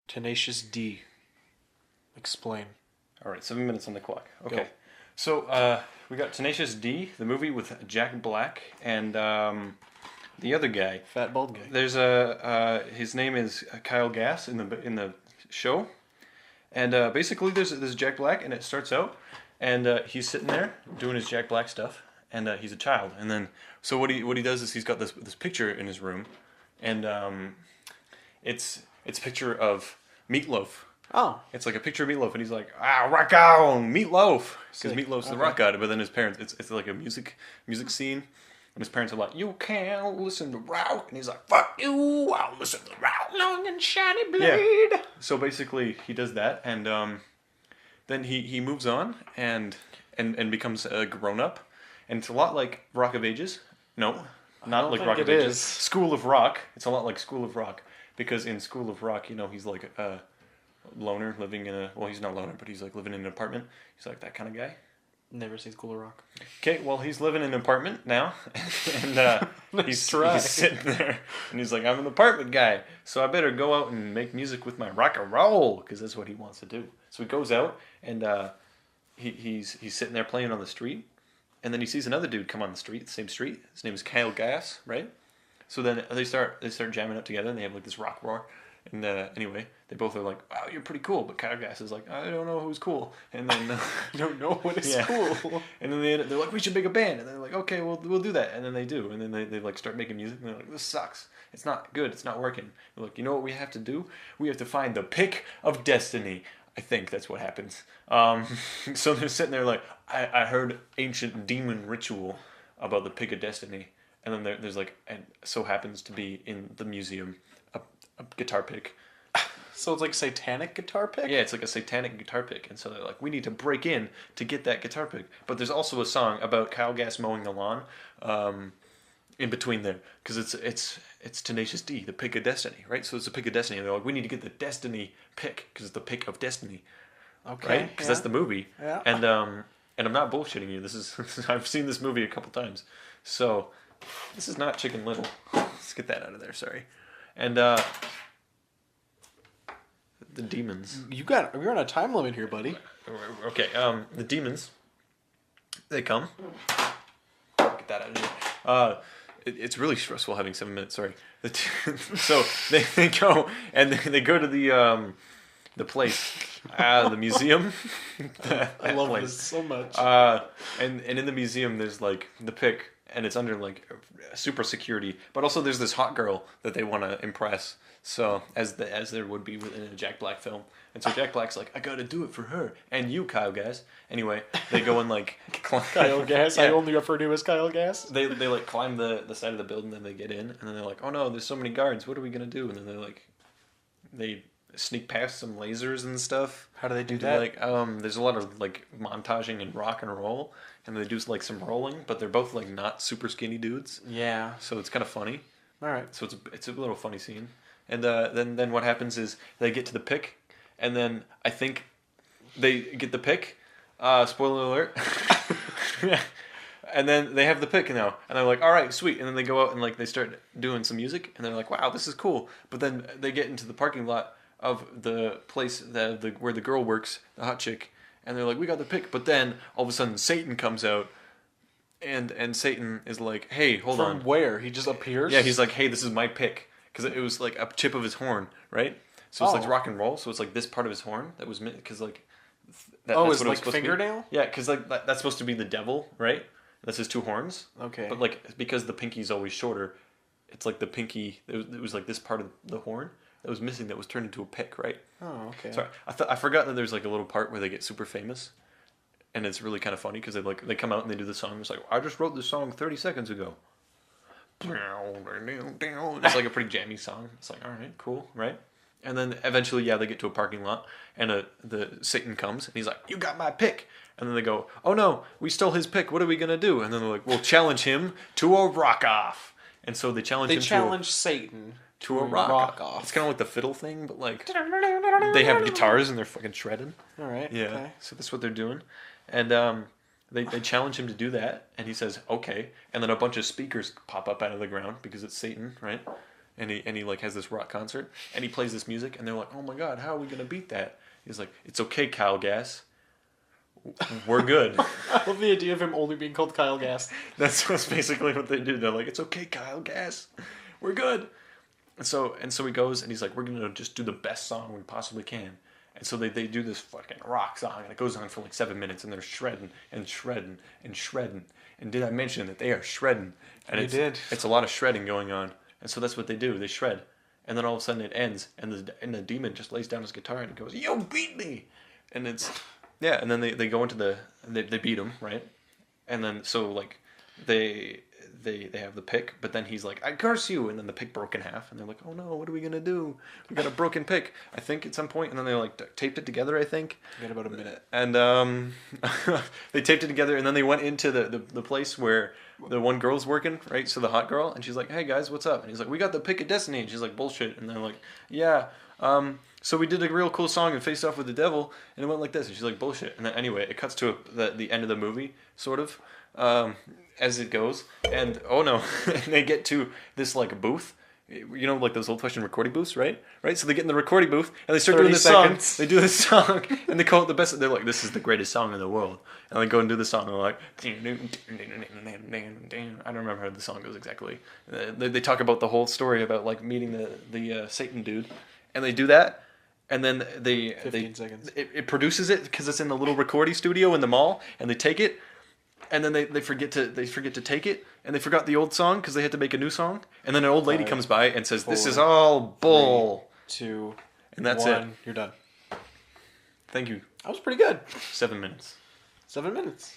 Tenacious D. Explain. All right, 7 minutes on the clock. Okay. Go. So we got Tenacious D, the movie with Jack Black and the other guy. Fat bald guy. There's his name is Kyle Gass in the show, and basically there's Jack Black, and it starts out, and he's sitting there doing his Jack Black stuff, and he's a child, and then so what he does is he's got this picture in his room, and it's a picture of Meatloaf. Oh. It's like a picture of Meatloaf, and he's like, rock on, Meatloaf! Because Sick. Meatloaf's the Okay. rock god, but then his parents, it's like a music scene, and his parents are like, you can't listen to rock, and he's like, fuck you, I'll listen to rock. Long and shiny blade. Yeah. So basically, he does that, and then he moves on, and becomes a grown-up, and it's a lot like Rock of Ages. No, not like think Rock it of Ages. is. School of Rock. It's a lot like School of Rock, because in School of Rock, he's like a loner living in a, well, he's not a loner, but he's like living in an apartment. He's like that kind of guy. Never seen School of Rock. Okay, well, he's living in an apartment now, and he's try. sitting there, and he's like, I'm an apartment guy, so I better go out and make music with my rock and roll, because that's what he wants to do. So he goes out, and he's sitting there playing on the street, and then he sees another dude come on the street, the same street. His name is Kyle Gass, right? So then they start jamming up together, and they have like this rock roar. And anyway, they both are like, wow, you're pretty cool. But Kyle Gass is like, I don't know who's cool. And then I don't know what is Yeah. cool. and then they're like, we should make a band. And they're like, okay, we'll do that. And then they do. And then they like start making music. And they're like, this sucks. It's not good. It's not working. They're like, you know what we have to do? We have to find the pick of destiny. I think that's what happens. So they're sitting there like, I heard ancient demon ritual about the pick of destiny. And then there's like, and so happens to be in the museum, a guitar pick. So it's like satanic guitar pick? Yeah, it's like a satanic guitar pick. And so they're like, we need to break in to get that guitar pick. But there's also a song about Kyle Gass mowing the lawn in between there. Because it's Tenacious D, the pick of destiny, right? So it's a pick of destiny. And they're like, we need to get the destiny pick because it's the pick of destiny. Okay. Right? Because that's the movie. Yeah. And I'm not bullshitting you. This is I've seen this movie a couple times. So this is not Chicken Little. Let's get that out of there, sorry. And the demons. We're on a time limit here, buddy. Okay, the demons, they come. Get that out of here. It's really stressful having 7 minutes, sorry. So they go, and they go to the place, the museum. I love this so much. And in the museum, there's like the pick, and it's under like super security. But also, there's this hot girl that they want to impress. So as there would be within a Jack Black film, and so Jack Black's like, I gotta do it for her and you, Kyle Gass. Anyway, they go and like Kyle Gass. Yeah. I only refer to as Kyle Gass. They like climb the side of the building, and they get in, and then they're like, oh no, there's so many guards. What are we gonna do? And then they sneak past some lasers and stuff. How do they do And that? Like there's a lot of like montaging and rock and roll, and they do like some rolling, but they're both like not super skinny dudes, Yeah. so it's kind of funny. All right. So it's a little funny scene, and then what happens is they get to the pick, and then I think they get the pick. Spoiler alert. And then they have the pick now, and they're like, all right, sweet. And then they go out and like they start doing some music, and they're like, wow, this is cool. But then they get into the parking lot of the place where the girl works, the hot chick, and they're like, we got the pick. But then all of a sudden Satan comes out, and Satan is like, hey, hold on. From where? He just appears? Yeah, he's like, hey, this is my pick. Because it was like a chip of his horn, right? So it's like rock and roll. So it's like this part of his horn that was, because like... It's like fingernail? Yeah, because like that's supposed to be the devil, right? That's his two horns. Okay. But like, because the pinky's always shorter, it's like the pinky, it was like this part of the horn that was missing that was turned into a pick, right? Oh, okay. Sorry, I forgot that there's like a little part where they get super famous. And it's really kind of funny because they come out and they do the song. It's like, I just wrote this song 30 seconds ago. It's like a pretty jammy song. It's like, all right, cool, right? And then eventually, yeah, they get to a parking lot, and the Satan comes, and he's like, you got my pick. And then they go, oh no, we stole his pick. What are we going to do? And then they're like, we'll challenge him to a rock-off. And so they challenge Satan to a rock-off. It's kind of like the fiddle thing, but like they have guitars and they're fucking shredding. All right. Yeah, Okay. so that's what they're doing. And they challenge him to do that, and he says, okay. And then a bunch of speakers pop up out of the ground because it's Satan, right? and he like has this rock concert, and he plays this music, and they're like, oh my god, how are we gonna beat that? He's like, it's okay, Kyle Gass. We're good. I love the idea of him only being called Kyle Gass. That's basically what they do. They're like, it's okay, Kyle Gass. We're good. And so he goes, and he's like, we're gonna just do the best song we possibly can. And so they do this fucking rock song, and it goes on for like 7 minutes, and they're shredding and shredding and shredding. And did I mention that they are shredding? And it's a lot of shredding going on. And so that's what they do. They shred. And then all of a sudden it ends, and the demon just lays down his guitar and goes, "You beat me!" And it's and then they go into they beat him, right? And then so like they have the pick, but then he's like, "I curse you!" And then the pick broke in half, and they're like, "Oh no, what are we gonna do? We got a broken pick." I think at some point, and then they like taped it together. I think. We got about a minute. And they taped it together, and then they went into the place where the one girl's working, right? So the hot girl, and she's like, "Hey guys, what's up?" And he's like, "We got the pick of destiny." And she's like, "Bullshit." And they're like, "Yeah. So we did a real cool song and faced off with the devil, and it went like this." And she's like, "Bullshit." And then anyway, it cuts to the end of the movie, sort of, as it goes. And oh no, and they get to this like booth, you know, like those old-fashioned recording booths, right? So they get in the recording booth and they start doing this song. They do this song, and they call it the best. They're like, "This is the greatest song in the world." And they go and do the song, and they're like, I don't remember how the song goes exactly. They talk about the whole story about like meeting the Satan dude, and they do that. And then 15 seconds. It produces it because it's in the little recording studio in the mall, and they take it, and then they forget to take it, and they forgot the old song because they had to make a new song, and then an old lady comes by and says, 'This is all bull.' 3, 2, and that's 1. it. You're done. Thank you. That was pretty good. 7 minutes. 7 minutes.